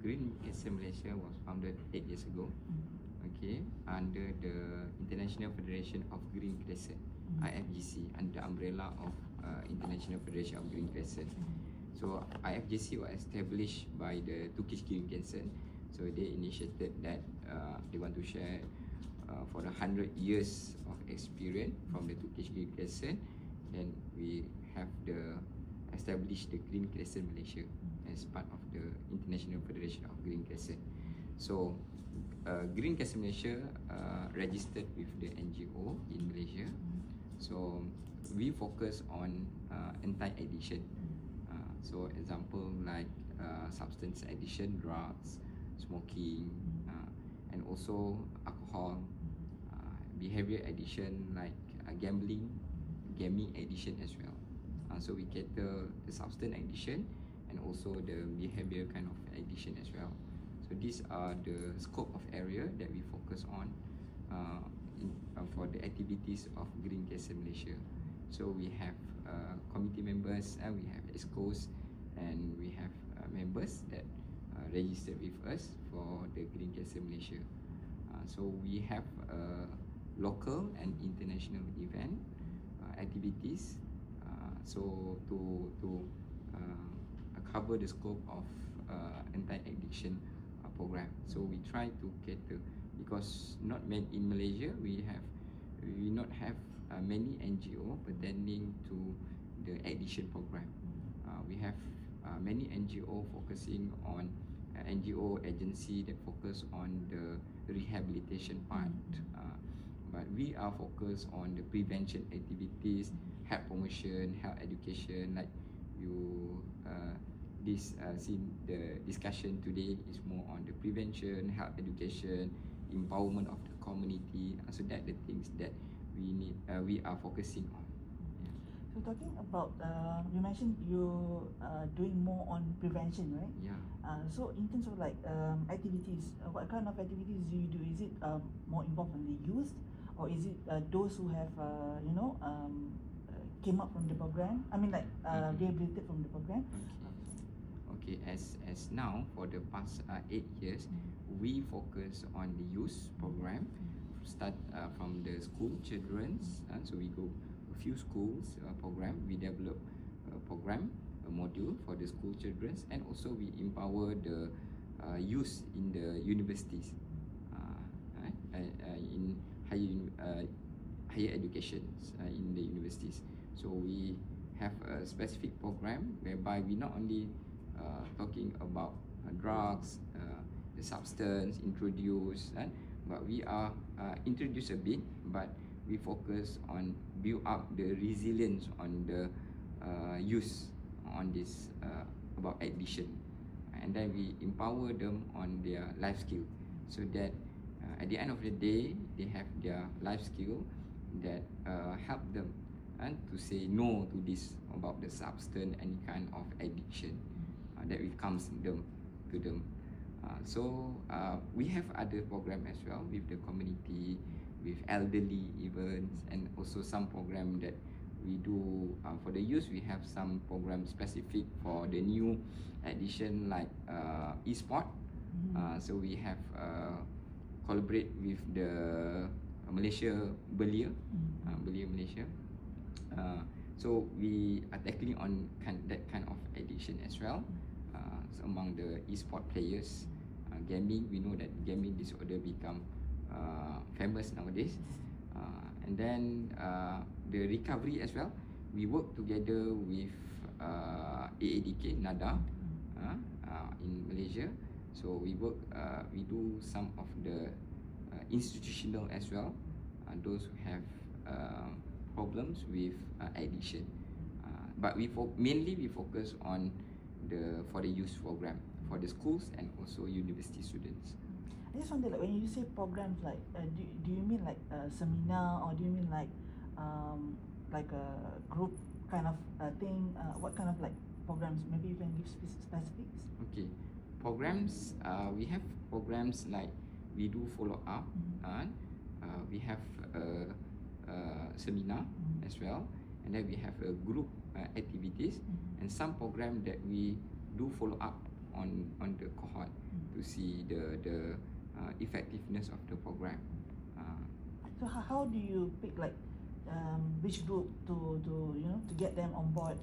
Green Crescent Malaysia was founded 8 years ago, okay, under the International Federation of Green Crescent, IFGC, under the umbrella of International Federation of Green Crescent. So IFGC was established by the Turkish Green Crescent. So they initiated that they want to share for the 100 years of experience from the Turkish Green Crescent. Then we have established the Green Crescent Malaysia as part of the International Federation of Green Crescent. So Green Crescent Malaysia registered with the NGO in Malaysia. So we focus on anti-addiction. So example like substance addiction, drugs, smoking, and also alcohol, behavior addiction like gambling, gaming addiction as well. So we cater the substance addiction and also the behavior kind of addiction as well. So these are the scope of area that we focus on for the activities of Green Crescent Malaysia. So we have committee members and we have ESCOs and we have members that registered with us for the Green Crescent Malaysia. So we have local and international event activities. So to cover the scope of anti-addiction program. So we try to cater, because not many in Malaysia we not have many NGO pertaining to the addiction program. We have many NGO focusing on NGO agency that focus on the rehabilitation part, but we are focused on the prevention activities, health promotion, health education. Like you the discussion today is more on the prevention, health education, empowerment of the community. So that the things that we are focusing on. So talking about, you mentioned you doing more on prevention, right? Yeah. So in terms of like activities, what kind of activities do you do? Is it more involved in the youth, or is it those who have came up from the program? I mean like rehabilitated from the program. Okay. As now for the past 8 years, we focus on the youth program. Start from the school children's, so we go a few schools program. We develop a program, a module for the school children's, and also we empower the youth in the universities, in higher education in the universities. So we have a specific program whereby we not only talking about drugs, the substance introduced, but we are introduce a bit, but we focus on build up the resilience on the youth on this about addiction, and then we empower them on their life skill, so that at the end of the day they have their life skill that help them and to say no to this about the substance, any kind of addiction that will comes to them. So we have other program as well with the community, with elderly events, and also some program that we do for the youth. We have some program specific for the new addition like e-sport. So we have collaborate with the Malaysia Belia, Belia Malaysia. So we are tackling on that kind of addiction as well. So among the e-sport players, gaming, we know that gaming disorder become famous nowadays. And then the recovery as well, we work together with AADK NADA in Malaysia. So we work, we do some of the institutional as well, those who have problems with addiction. But mainly we focus on for the youth program, for the schools and also university students. I just wonder, like when you say programs, like do you mean like a seminar, or do you mean like a group kind of thing? What kind of like programs? Maybe you can give specifics. Okay, programs. We have programs like we do follow up. We have a seminar as well, and then we have a group activities, and some program that we do follow up on the cohort to see the effectiveness of the program. So how do you pick like which group to to get them on board?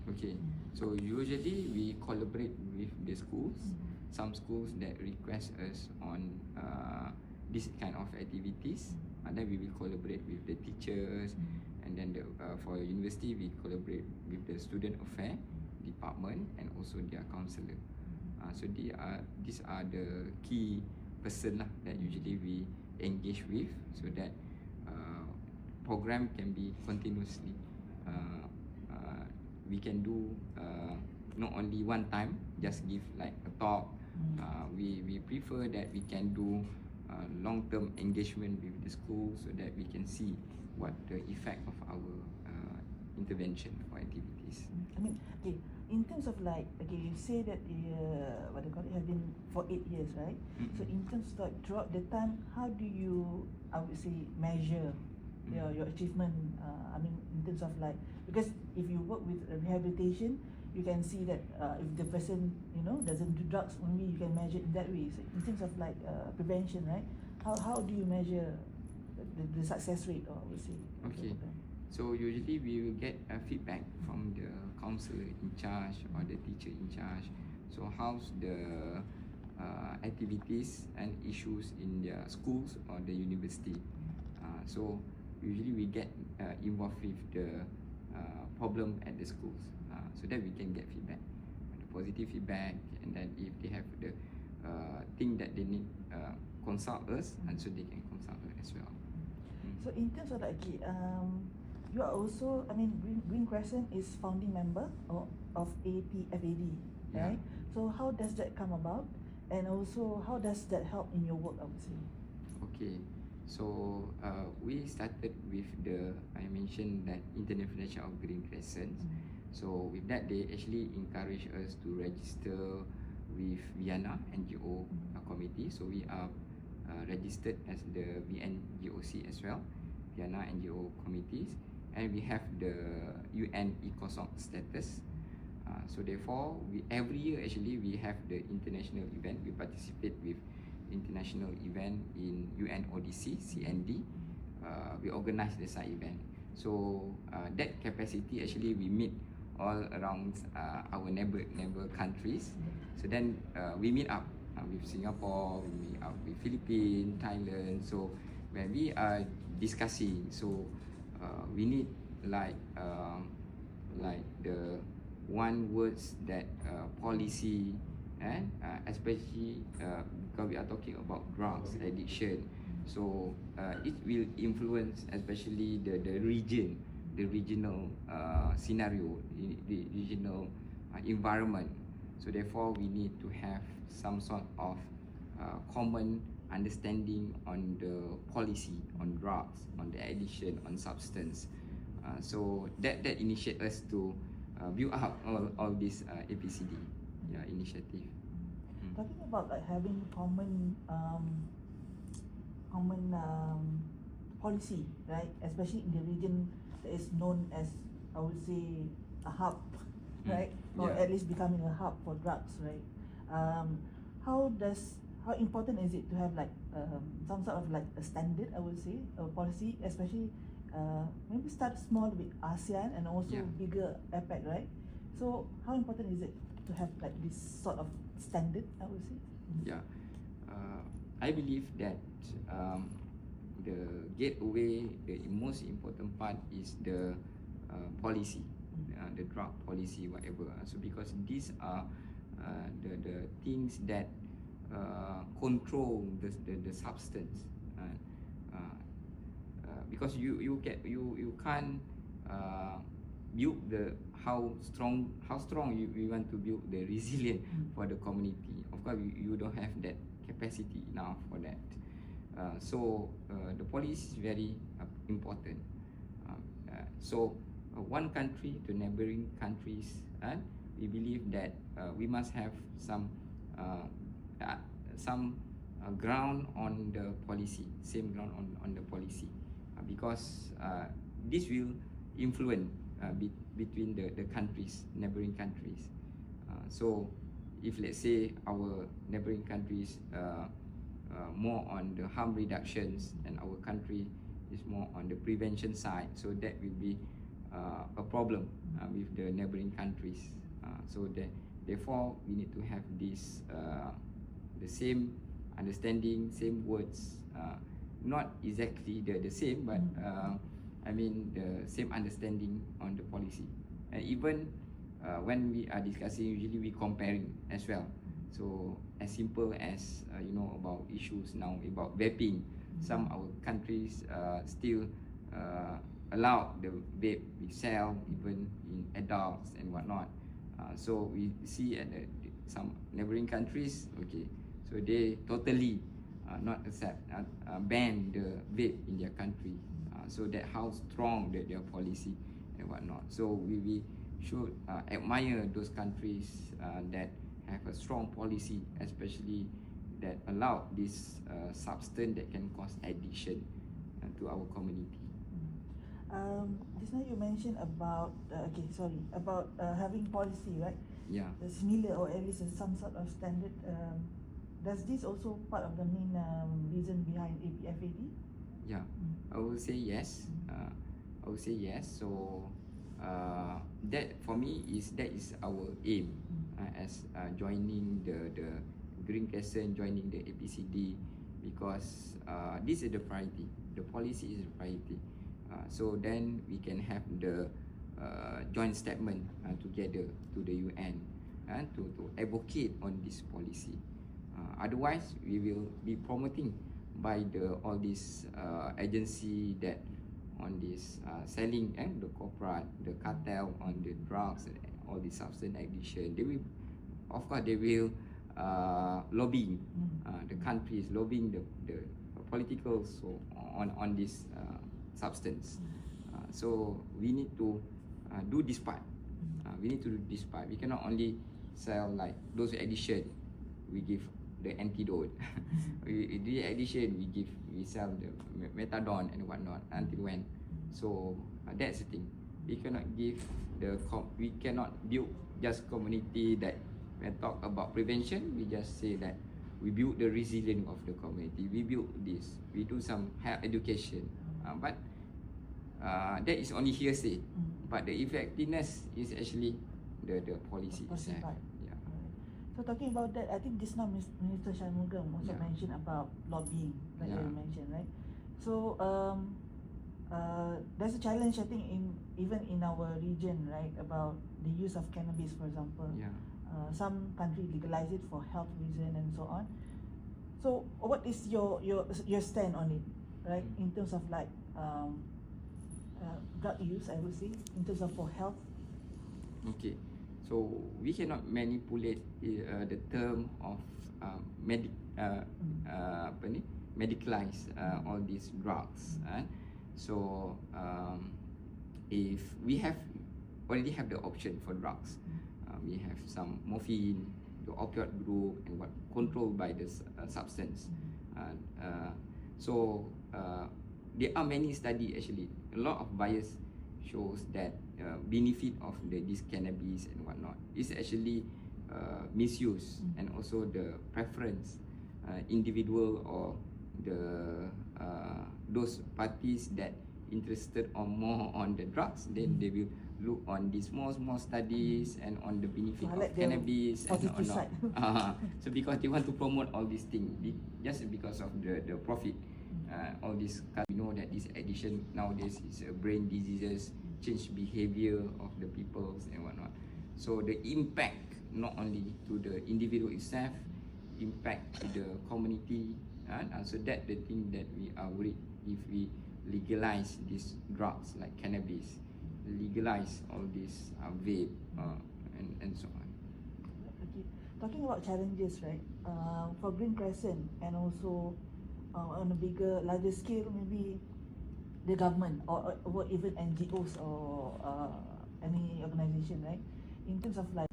Okay, so usually we collaborate with the schools. Some schools that request us on this kind of activities, and then we will collaborate with the teachers, and then for university we collaborate with the student affair department and also their counselor. So these are the key person lah that usually we engage with, so that program can be continuously. We can do not only one time, just give like a talk. We prefer that we can do long-term engagement with the school, so that we can see what the effect of our intervention or activities. I mean, okay, in terms of like, okay, you say that what they call it, have been for 8 years, right? So in terms of like throughout the time, how do you, I would say, measure your achievement? I mean, in terms of like, because if you work with rehabilitation, you can see that if the person doesn't do drugs, only you can measure in that way. So in terms of like prevention, right? How do you measure the success rate, or I would say? Okay. So usually we will get feedback from the counselor in charge or the teacher in charge. So how's the activities and issues in their schools or the university. So usually we get involved with the problem at the schools, so that we can get feedback, the positive feedback, and then if they have the thing that they need, consult us, and so they can consult us as well. So in terms of like, you are also, I mean, Green Crescent is founding member of APFAD, right? So how does that come about, and also how does that help in your work, I would say? Okay, so we started with I mentioned that International Federation of Green Crescent. So with that, they actually encourage us to register with Vienna NGO committee. So we are registered as the VNGOC as well, Vienna NGO committees, and we have the UN ECOSOC status. So therefore, every year actually we have the international event. We participate with international event in UN ODC, CND. We organize the side event. So that capacity actually we meet all around our neighbor countries. So then we meet up with Singapore, we meet up with Philippines, Thailand. So when we are discussing, so we need like the one words that policy, and especially because we are talking about drugs addiction. So it will influence especially the regional scenario, the regional environment. So therefore we need to have some sort of common understanding on the policy on drugs, on the addiction, on substance. So that initiate us to build up all this APCD initiative. Talking about like having common policy, right? Especially in the region that is known as, I would say, a hub, right? Or at least becoming a hub for drugs, right? How important is it to have like some sort of like a standard, I would say, a policy, especially maybe start small with ASEAN and also bigger APEC, right? So how important is it to have like this sort of standard, I would say? I believe that the gateway, the most important part is the policy, the drug policy, whatever. So because these are the things that control the substance, because you can't build how strong you want to build the resilience for the community. Of course, you don't have that capacity enough for that. So the policy is very important. So one country to neighboring countries, we believe that we must have some ground on the policy, same ground on the policy, because this will influence between the countries, neighboring countries. So if let's say our neighboring countries more on the harm reductions and our country is more on the prevention side, so that will be a problem with the neighboring countries. So that therefore we need to have this the same understanding, same words, not exactly the same, but I mean the same understanding on the policy. And even when we are discussing, usually we comparing as well. So as simple as about issues now about vaping, some our countries still allow the vape we sell even in adults and whatnot. So we see at some neighboring countries, okay, so they totally not accept, ban the vape in their country. So that how strong their policy and whatnot. So we should admire those countries that have a strong policy, especially that allow this substance that can cause addiction to our community. Just now you mentioned about about having policy, right? Yeah. Similar or at least some sort of standard. Does this also part of the main reason behind APFAD? Yeah, I would say yes. I would say yes. So that for me is our aim as joining the Green Crescent, joining the APCD, because this is the priority. The policy is the priority. So then we can have the joint statement together to the UN to advocate on this policy. Otherwise, we will be promoting by all these agency that on this selling and the corporate, the cartel on the drugs and all the substance addiction. They will, of course, they will lobbying the countries, lobbying the politicals so on this substance. So we need to do this part. We need to do this part. We cannot only sell like those addiction. We give the antidote. We the addiction we sell the methadone and whatnot until when. So that's the thing. We cannot give we cannot build just community that when talk about prevention, we just say that we build the resilience of the community. We build this. We do some health education. But that is only hearsay. But the effectiveness is actually the policy itself. Yeah. So talking about that, I think just now Minister Shanmugam also mentioned about lobbying, like you mentioned, right? So there's a challenge, I think, even in our region, right, about the use of cannabis, for example. Yeah. Some countries legalize it for health reason and so on. So what is your stand on it, right, in terms of like drug use, I would say, in terms of for health? Okay, so we cannot manipulate the term of medicalize all these drugs. So if we already have the option for drugs, we have some morphine, the opioid group, and what controlled by this substance. So there are many studies actually. A lot of bias shows that benefit of this cannabis and whatnot is actually misuse, and also the preference individual or the those parties that interested on more on the drugs, then they will look on these small studies and on the benefit of cannabis and whatnot. So because they want to promote all these things just because of the profit. All this, we know that this addiction nowadays is brain diseases, change behavior of the peoples and whatnot. So the impact not only to the individual itself, impact to the community, so that the thing that we are worried if we legalize these drugs like cannabis, legalize all this vape and so on. Okay. Talking about challenges, right? For Green Crescent and also on a larger scale, maybe the government or even NGOs or any organization, right? In terms of like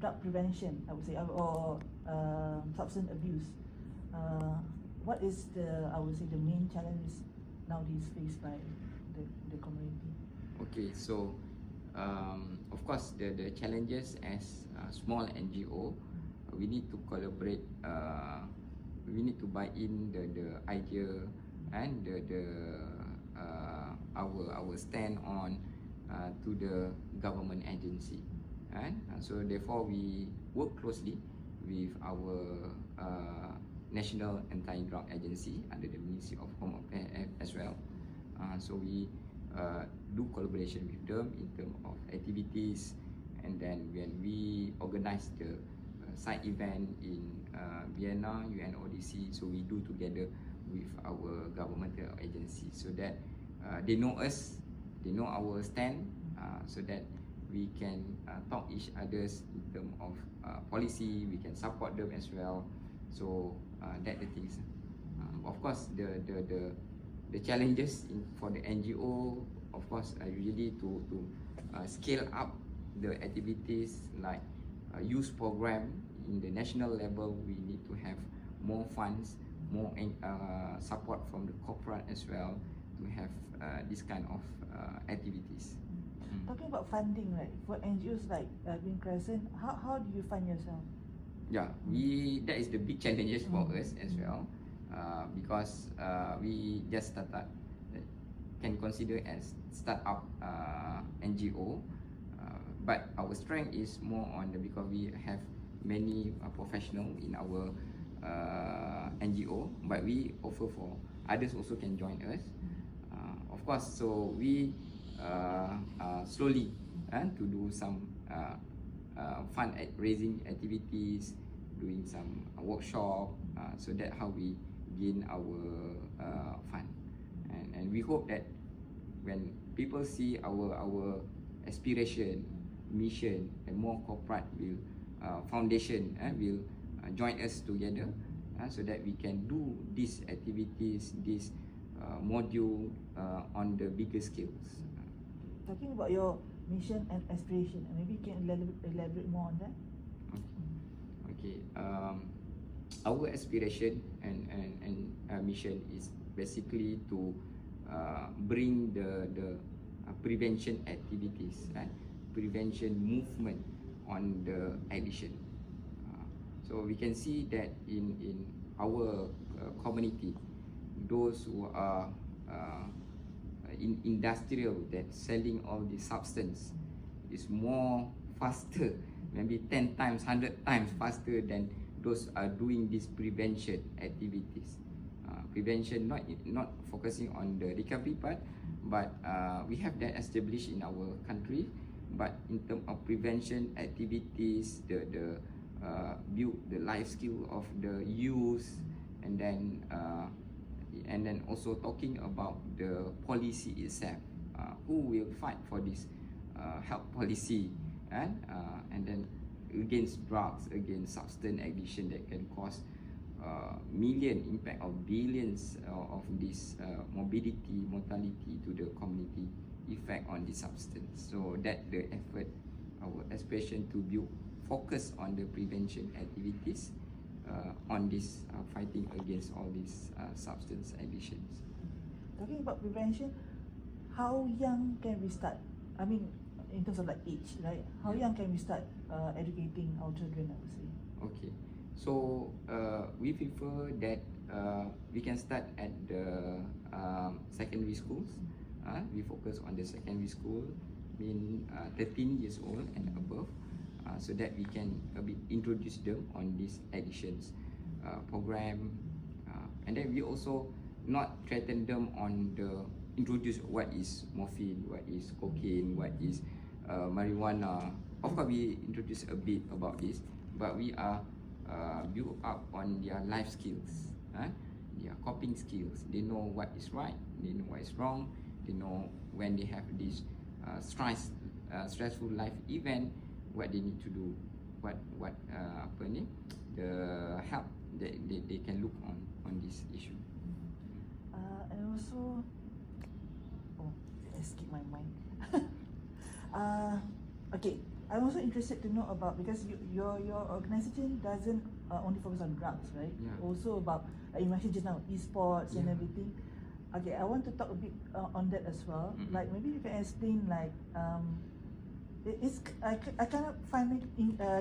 drug prevention, I would say, or substance abuse, what is the main challenges nowadays faced by the community? Okay, so of course the challenges as a small NGO, we need to collaborate. We need to buy in the idea and our stand on to the government agency, and so therefore we work closely with our National Anti-Drug Agency under the Ministry of Home Affairs as well. So we do collaboration with them in terms of activities, and then when we organize the side event in Vienna, UNODC, so we do together with our governmental agency, so that they know us, they know our stand, so that we can talk each others in terms of policy, we can support them as well. So that the things. Of course, the challenges for the NGO, of course, usually to scale up the activities like youth program in the national level. We need to have more funds, more support from the corporate as well to have this kind of activities. Talking about funding, right? For NGOs like Green Crescent, how do you fund yourself? Yeah, that is the big challenges for us as well, because we just started, can consider as startup NGO, but our strength is more on because we have many professionals in our NGO, but we offer for others also can join us, of course. So we slowly to do some fund raising activities, doing some workshop, so that how we gain our fund, and we hope that when people see our aspiration, mission, and more corporate will foundation will join us together, so that we can do these activities, this module on the bigger scales. Talking about your mission and aspiration, maybe you can elaborate more on that. Okay. Our aspiration and mission is basically to bring the prevention activities, right? Prevention movement on the addiction. So we can see that in our community, those who are in industrial that selling all the substance is more faster, maybe 10 times, 100 times faster than those are doing this prevention activities. Prevention not focusing on the recovery part, but we have that established in our country. But in terms of prevention activities, the build the life skill of the youth, and then also talking about the policy itself, who will fight for this health policy, and then against drugs, against substance addiction that can cause million impact of billions of this morbidity, mortality to the community effect on the substance. So that the effort, our aspiration to build focus on the prevention activities on this fighting against all these substance addictions. Talking about prevention, how young can we start? I mean, in terms of like age, right? How young can we start educating our children, I would say? Okay, so we prefer that we can start at the secondary schools. We focus on the secondary school, mean 13 years old and above, so that we can introduce them on this addictions program, and then we also not threaten them on the introduce what is morphine, what is cocaine, what is marijuana. Of course, we introduce a bit about this, but we are build up on their life skills, their coping skills. They know what is right, they know what is wrong, they know when they have this stressful life event, what they need to do, what the help they can look on this issue. And also, escape my mind. Okay, I'm also interested to know about, because your organization doesn't only focus on drugs, right? Yeah. Also about, like you mentioned just now, esports and everything. Okay, I want to talk a bit on that as well. Like maybe you can explain like I kind of find it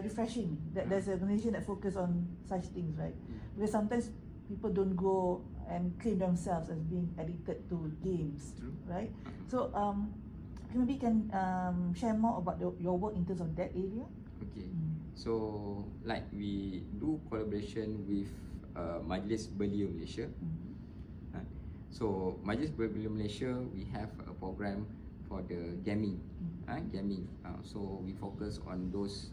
refreshing that there's an organization that focus on such things, right? Because sometimes people don't go and claim themselves as being addicted to games, True. right? So maybe you can share more about your work in terms of that area. Okay. So like we do collaboration with Majlis Belia Malaysia. So Majlis Belia Malaysia, we have a program for the gaming. Gaming. So we focus on those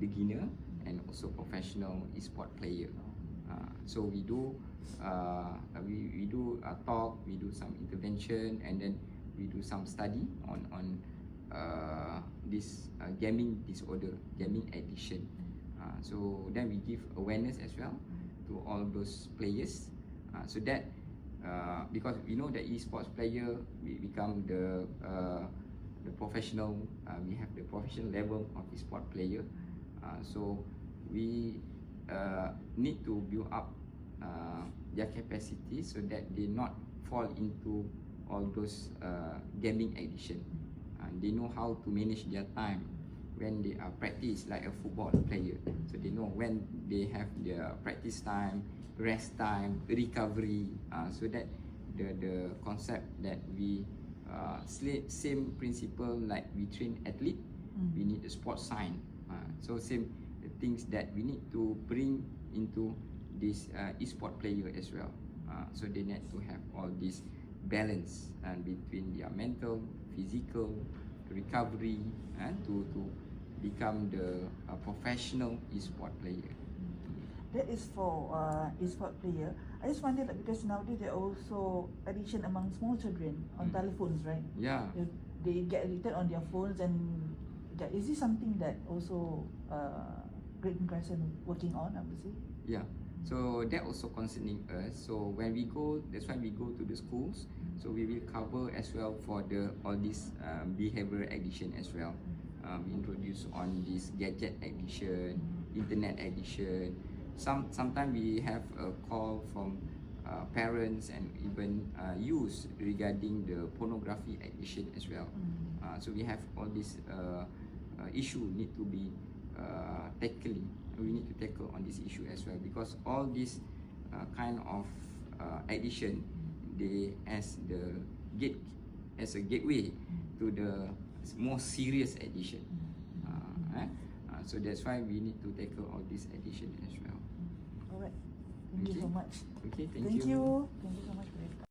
beginner and also professional e-sport player. So we do we do talk, we do some intervention, and then we do some study on this gaming disorder, gaming addiction. So then we give awareness as well to all those players, so that because we know that e-sports player we become the professional, we have the professional level of e-sport player. So we need to build up their capacity so that they not fall into all those gaming addiction. They know how to manage their time when they are practice like a football player. So they know when they have their practice time, rest time, recovery, so that the concept that we same principle like we train athlete, we need a sports science. So same things that we need to bring into this e-sport player as well. So they need to have all this balance between their mental, physical, recovery, and to become the professional e-sport player. That is for e-sport player. I just wondered because nowadays there are also addiction among small children on telephones, right? Yeah. They get addicted on their phones, and is this something that also Green Crescent working on, I would say? Yeah. So that also concerning us. So when we go, that's why we go to the schools. So we will cover as well for all this behavioral addiction as well. We introduce on this gadget addiction, internet addiction. Sometimes we have a call from parents and even youth regarding the pornography addiction as well. So we have all this issue need to be tackling. We need to tackle on this issue as well, because all this kind of addiction, they as a gateway to the more serious addiction. So that's why we need to tackle all this addiction as well. Alright, thank you so much. Okay, thank you. Thank you so much.